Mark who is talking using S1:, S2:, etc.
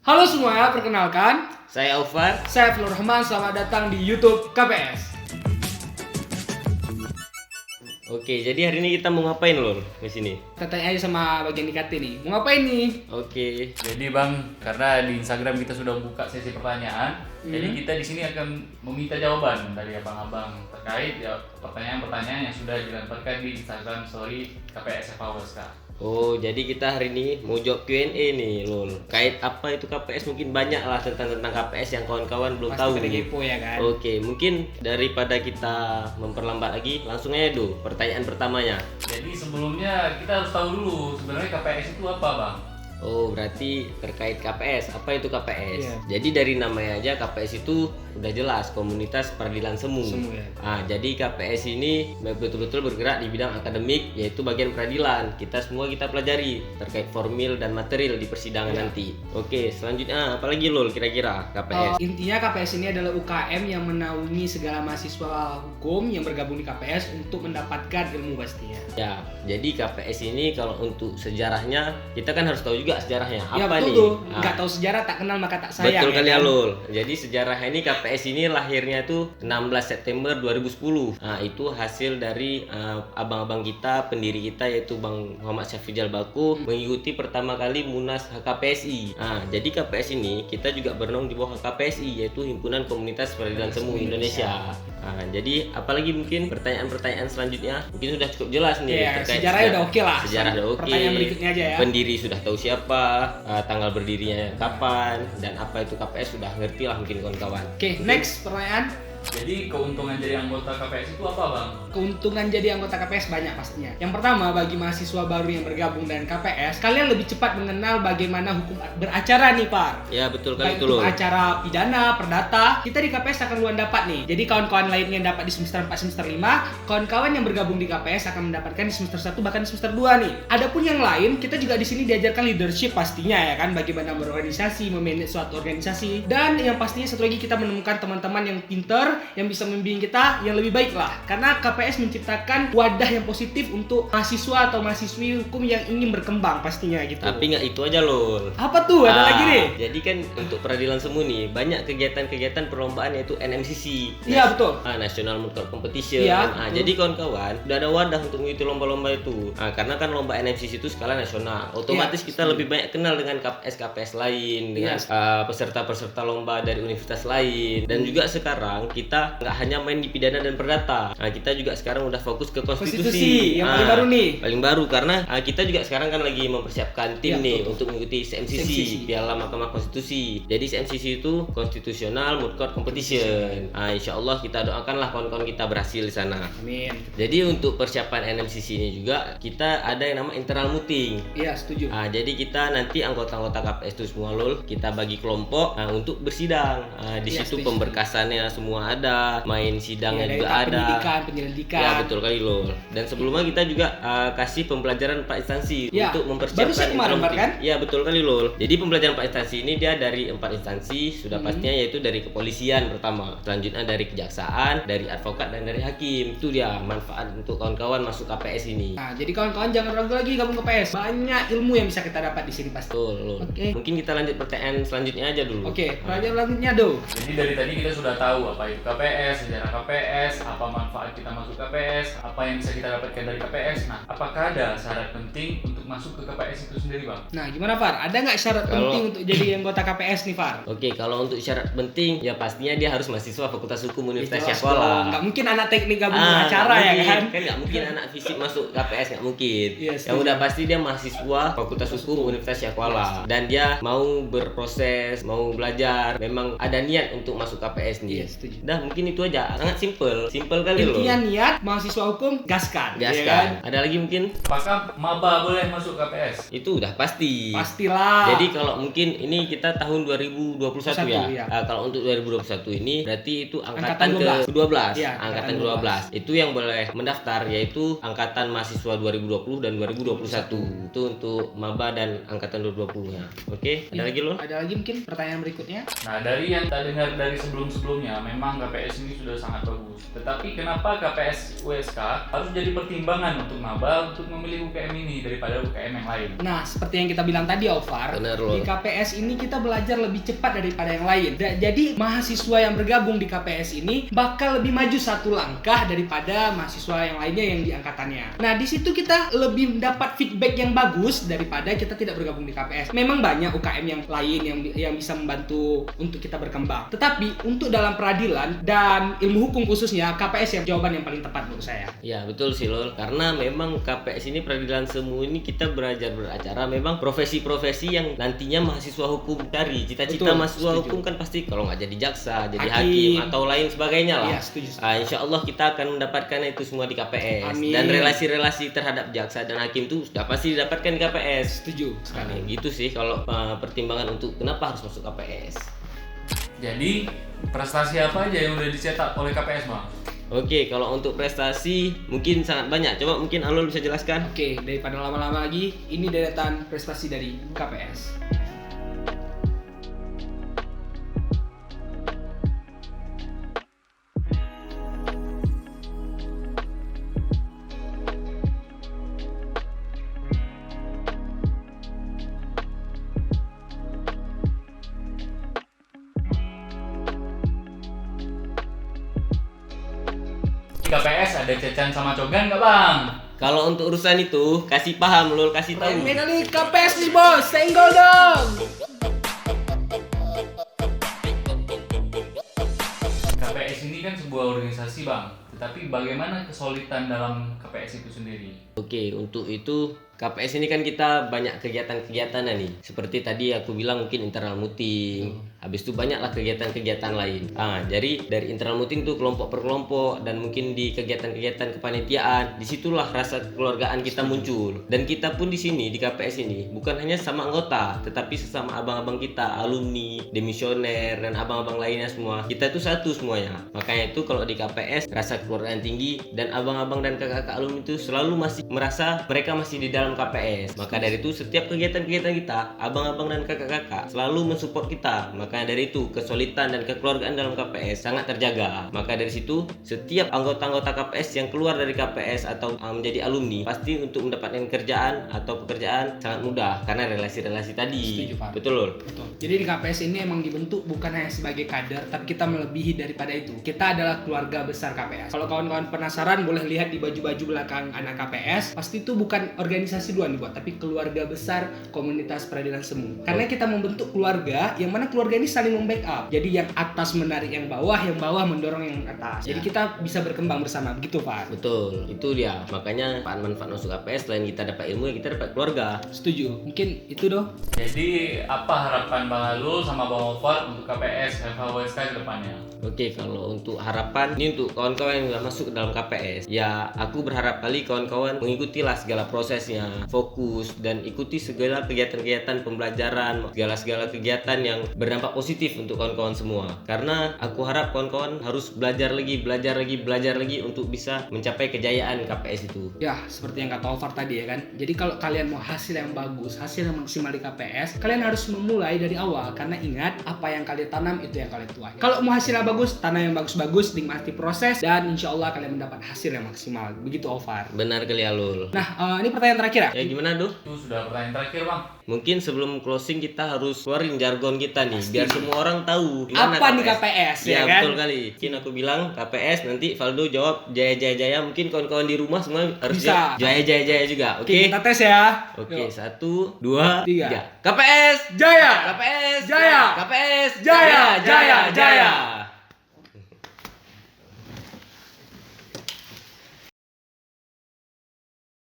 S1: Halo semua, perkenalkan,
S2: Saya Aufar.
S1: saya Flor Rahman, selamat datang di YouTube KPS.
S2: Oke, jadi hari ini kita mau ngapain lor di sini?
S1: Kita tanya aja sama bagian IKT nih, mau ngapain nih?
S2: Oke.
S3: Jadi Bang, karena di Instagram kita sudah buka sesi pertanyaan, jadi kita di sini akan meminta jawaban dari abang-abang terkait ya pertanyaan-pertanyaan yang sudah dilemparkan di Instagram Story KPS FAWSK.
S2: Oh, jadi kita hari ini mau jawab Q&A nih lor. Kait apa itu KPS, mungkin banyak lah tentang KPS yang kawan-kawan belum
S1: Pasti
S2: tahu.
S1: pada kepo ya kan?
S2: Oke, mungkin daripada kita memperlambat lagi, langsung aja dulu pertanyaan pertamanya.
S3: Jadi sebelumnya kita harus tahu dulu sebenarnya KPS itu apa Bang?
S2: Oh, berarti terkait KPS. Apa itu KPS?
S1: Iya.
S2: Jadi dari namanya aja KPS itu udah jelas, Komunitas Peradilan Semu.
S1: Semu, ya.
S2: Jadi KPS ini betul-betul bergerak di bidang akademik, yaitu bagian peradilan. Kita pelajari terkait formil dan material di persidangan
S1: Iya.
S2: nanti. Oke, selanjutnya apalagi lol kira-kira KPS?
S1: Intinya KPS ini adalah UKM yang menaungi segala mahasiswa hukum yang bergabung di KPS untuk mendapatkan ilmu pastinya.
S2: Ya, jadi KPS ini kalau untuk sejarahnya kita kan harus tahu juga sejarahnya.
S1: Ya
S2: Apa
S1: betul
S2: nih?
S1: tuh,
S2: Ah.
S1: nggak tahu sejarah tak kenal maka tak sayang.
S2: Betul kali ya
S1: kan?
S2: lol. Jadi sejarah ini KPS ini lahirnya tuh 16 September 2010. Nah, itu hasil dari abang-abang kita, pendiri kita yaitu Bang Muhammad Syafrizal Balku mengikuti pertama kali Munas HKPSI. Nah, jadi KPS ini kita juga bernaung di bawah HKPSI yaitu Himpunan Komunitas Peradilan Semu Indonesia. Nah, jadi apalagi mungkin pertanyaan-pertanyaan selanjutnya mungkin sudah cukup jelas nih
S1: Iya,
S2: terkait
S1: sejarahnya udah oke lah.
S2: Sejarah udah oke.
S1: Pertanyaan berikutnya aja ya.
S2: Pendiri sudah tahu siapa, tanggal berdirinya kapan, dan apa itu KPS sudah ngerti lah mungkin kawan-kawan.
S1: Oke, next pertanyaan.
S3: Jadi keuntungan jadi anggota KPS itu apa Bang?
S1: Keuntungan jadi anggota KPS banyak pastinya. Yang pertama, bagi mahasiswa baru yang bergabung dengan KPS, kalian lebih cepat mengenal bagaimana hukum beracara nih, Pak.
S2: Ya betul
S1: Baik
S2: kali itu
S1: itu
S2: loh.
S1: acara pidana, perdata, kita di KPS akan luan dapat nih. Jadi kawan-kawan lainnya yang dapat di semester 4, semester 5, kawan-kawan yang bergabung di KPS akan mendapatkan di semester 1 bahkan di semester 2 nih. Adapun yang lain, kita juga di sini diajarkan leadership pastinya ya kan, bagaimana berorganisasi, memanage suatu organisasi, dan yang pastinya satu lagi kita menemukan teman-teman yang pinter yang bisa membimbing kita yang lebih baik lah. Karena KPS menciptakan wadah yang positif untuk mahasiswa atau mahasiswi hukum yang ingin berkembang pastinya gitu.
S2: Tapi nggak itu aja loh.
S1: Apa tuh? Ada lagi nih?
S2: Jadi kan untuk peradilan semu nih banyak kegiatan-kegiatan perlombaan yaitu NMCC.
S1: Iya, betul.
S2: National Moot Court Competition.
S1: Iya, betul.
S2: Jadi kawan-kawan udah ada wadah untuk mengikuti lomba-lomba itu. Karena kan lomba NMCC itu skala nasional. Otomatis
S1: Iya,
S2: kita lebih banyak kenal dengan KPS lain, dengan
S1: Iya.
S2: peserta-peserta lomba dari universitas lain. Dan juga sekarang kita nggak hanya main di pidana dan perdata. Kita juga sekarang udah fokus ke konstitusi.
S1: Yang paling baru nih.
S2: Paling baru karena kita juga sekarang kan lagi mempersiapkan tim
S1: Iya,
S2: nih
S1: betul.
S2: untuk mengikuti CMCC, Piala Mahkamah Konstitusi. Jadi CMCC itu Constitutional Moot Court Competition. Insya Allah kita doakanlah kawan-kawan kita berhasil di sana.
S1: Amin.
S2: Jadi untuk persiapan NMCC ini juga kita ada yang nama internal meeting.
S1: Iya, setuju.
S2: Jadi kita nanti anggota-anggota KPS itu semua lol kita bagi kelompok untuk bersidang. Di
S1: Iya,
S2: situ
S1: setuju.
S2: pemberkasannya semua ada, main sidangnya
S1: Dari
S2: juga
S1: tahap
S2: ada.
S1: penyelidikan.
S2: Ya betul kali lol. Dan sebelumnya kita juga kasih pembelajaran 4 instansi
S1: Ya,
S2: untuk mempersiapkan
S1: barusan kemarin,
S2: internal
S1: kan?
S2: meeting. Ya betul kali lol. Jadi pembelajaran 4 instansi ini dia dari 4 instansi sudah pastinya yaitu dari kepolisian pertama, selanjutnya dari kejaksaan, dari advokat dan dari hakim. Itu dia manfaat untuk kawan-kawan masuk KPS ini.
S1: Nah, jadi kawan-kawan jangan ragu lagi gabung ke PS. Banyak ilmu yang bisa kita dapat di sini pasti.
S2: Betul lol.
S1: Oke.
S2: Mungkin kita lanjut pertanyaan selanjutnya aja dulu.
S1: Oke, pertanyaan selanjutnya do.
S3: Jadi dari tadi kita sudah tahu apa itu KPS, sejarah KPS, apa manfaat kita masuk KPS, apa yang bisa kita dapatkan dari KPS. Nah, apakah ada syarat penting untuk masuk ke KPS itu sendiri Bang?
S1: Nah, gimana Far? Ada nggak syarat
S2: Kalau-
S1: penting untuk jadi anggota KPS nih Far?
S2: Oke, kalau untuk syarat penting ya pastinya dia harus mahasiswa Fakultas Hukum Universitas
S1: Jelas
S2: Syakola.
S1: dong. Nggak mungkin anak teknik gabung
S2: Nggak
S1: acara ya
S2: mungkin.
S1: kan?
S2: Kan nggak mungkin anak fisik masuk KPS, nggak mungkin.
S1: Iya,
S2: Yang
S1: setuju.
S2: udah pasti dia mahasiswa Fakultas Hukum Universitas Syakola dan dia mau berproses, mau belajar, memang ada niat untuk masuk KPS nih.
S1: Iya, setuju.
S2: Dah mungkin itu aja, sangat simple kali loh.
S1: Intinya niat mahasiswa hukum gaskan.
S2: Gas
S1: ya
S2: kan? Ada lagi mungkin?
S3: Apakah maba boleh masuk KPS?
S2: Itu udah pasti.
S1: Pastilah.
S2: Jadi kalau mungkin ini kita tahun 2021 ya.
S1: Iya.
S2: Kalau untuk 2021 ini berarti itu
S1: Angkatan
S2: angkatan ke-12.
S1: Iya,
S2: Angkatan
S1: angkatan
S2: 12. Itu yang boleh mendaftar yaitu angkatan mahasiswa 2020 dan 2021. Itu untuk maba dan angkatan 2020-nya. Oke, ada lagi loh?
S1: Ada lagi mungkin pertanyaan berikutnya?
S3: Nah, dari yang tak dengar dari sebelum-sebelumnya, memang memang KPS ini sudah sangat bagus. Tetapi kenapa KPS USK harus jadi pertimbangan untuk maba untuk memilih UKM ini daripada UKM yang lain?
S1: Nah, seperti yang kita bilang tadi, Alvar,
S2: Benar,
S1: di
S2: Lol.
S1: KPS ini kita belajar lebih cepat daripada yang lain. Jadi mahasiswa yang bergabung di KPS ini bakal lebih maju satu langkah daripada mahasiswa yang lainnya yang di angkatannya. Nah, di situ kita lebih mendapat feedback yang bagus daripada kita tidak bergabung di KPS. Memang banyak UKM yang lain yang bisa membantu untuk kita berkembang. Tetapi untuk dalam peradilan dan ilmu hukum khususnya, KPS yang jawaban yang paling tepat menurut saya.
S2: Ya betul sih Lol, karena memang KPS ini peradilan semu ini kita belajar beracara memang profesi-profesi yang nantinya mahasiswa hukum cari. Cita-cita
S1: Betul,
S2: mahasiswa
S1: setuju.
S2: hukum kan pasti kalau nggak jadi jaksa, jadi
S1: Hakim.
S2: hakim atau lain sebagainya lah.
S1: Iya, setuju.
S2: Insya Allah kita akan mendapatkan itu semua di KPS.
S1: Amin.
S2: Dan relasi-relasi terhadap jaksa dan hakim itu sudah pasti didapatkan di KPS.
S1: Setuju
S2: Nah,
S1: sekali.
S2: gitu sih kalau pertimbangan untuk kenapa harus masuk KPS.
S3: Jadi prestasi apa aja yang udah dicetak oleh KPS, Bang?
S2: Oke, kalau untuk prestasi mungkin sangat banyak. Coba mungkin Alul bisa jelaskan.
S1: Oke, daripada lama-lama lagi, ini deretan prestasi dari KPS.
S3: Di KPS ada Cecan sama Cogan nggak, Bang?
S2: Kalau untuk urusan itu kasih paham Lul, kasih tahu.
S1: Rame kali KPS nih bos, senggol dong.
S3: KPS ini kan sebuah organisasi, Bang. Tetapi bagaimana kesulitan dalam KPS itu sendiri?
S2: Oke, untuk itu KPS ini kan kita banyak kegiatan-kegiatan nih. Seperti tadi aku bilang mungkin internal meeting. Habis itu banyaklah kegiatan-kegiatan lain. Jadi dari internal meeting tuh kelompok per kelompok dan mungkin di kegiatan-kegiatan kepanitiaan, disitulah rasa kekeluargaan kita muncul. Dan kita pun di sini di KPS ini bukan hanya sama anggota, tetapi sesama abang-abang kita, alumni, demisioner dan abang-abang lainnya semua. Kita itu satu semuanya. Makanya itu kalau di KPS rasa kekeluargaan tinggi dan abang-abang dan kakak-kakak alumni itu selalu masih merasa mereka masih di dalam KPS. Maka dari itu setiap kegiatan-kegiatan kita, abang-abang dan kakak-kakak selalu mensupport kita. Makanya dari itu kesulitan dan kekeluargaan dalam KPS sangat terjaga. Maka dari situ setiap anggota-anggota KPS yang keluar dari KPS atau menjadi alumni pasti untuk mendapatkan kerjaan atau pekerjaan sangat mudah karena relasi-relasi tadi.
S1: Setuju, Pak.
S2: Betul Lul?
S1: Betul. Jadi di KPS ini emang dibentuk bukan hanya sebagai kader, tapi kita melebihi daripada itu. Kita adalah keluarga besar KPS. Kalau kawan-kawan penasaran, boleh lihat di baju-baju belakang anak KPS. Pasti itu bukan organisasi doang dibuat, tapi keluarga besar komunitas peradilan semu. Karena kita membentuk keluarga, yang mana keluarga ini saling membackup. Jadi yang atas menarik yang bawah mendorong yang atas. Jadi kita bisa berkembang bersama, begitu Pak.
S2: Betul, itu dia. Makanya manfaat masuk KPS selain kita dapat ilmu, ya kita dapat keluarga.
S1: Setuju. Mungkin itu doh.
S3: Jadi apa harapan Bang Alul sama Bang Ovar untuk KPS FHWSK ke depannya?
S2: Oke, kalau untuk harapan ini untuk kawan-kawan yang sudah masuk ke dalam KPS, ya aku berharap kali kawan-kawan mengikutilah segala prosesnya, fokus dan ikuti segala kegiatan-kegiatan pembelajaran, segala kegiatan yang berdampak positif untuk kawan-kawan semua. Karena aku harap kawan-kawan harus belajar lagi untuk bisa mencapai kejayaan KPS itu.
S1: Ya, seperti yang kata Alvar tadi ya kan. Jadi kalau kalian mau hasil yang bagus, hasil yang maksimal di KPS, kalian harus memulai dari awal. Karena ingat, apa yang kalian tanam itu yang kalian tuai. Kalau mau hasilnya bagus, tanam yang bagus-bagus, nikmati proses, dan insya Allah kalian mendapat hasil yang maksimal. Begitu Alvar.
S2: Benar kali Alul.
S1: Nah, ini pertanyaan terakhir ya.
S2: Ya gimana Duh?
S3: Itu sudah pertanyaan terakhir, Bang.
S2: Mungkin sebelum closing kita harus keluarin jargon kita nih,
S1: Pasti.
S2: biar semua orang tahu gimana
S1: Apa nih KPS ya kan?
S2: betul kali. Mungkin aku bilang KPS, nanti Valdo jawab Jaya. Mungkin kawan-kawan di rumah semua harus
S1: Bisa.
S2: jawab Jaya juga.
S1: Oke,
S2: Oke.
S1: kita tes ya.
S2: Oke,
S1: Yuk.
S2: 1, 2,
S1: 3.
S2: 3. KPS
S1: Jaya.
S2: KPS
S1: Jaya.
S2: KPS
S1: Jaya. Jaya. Jaya.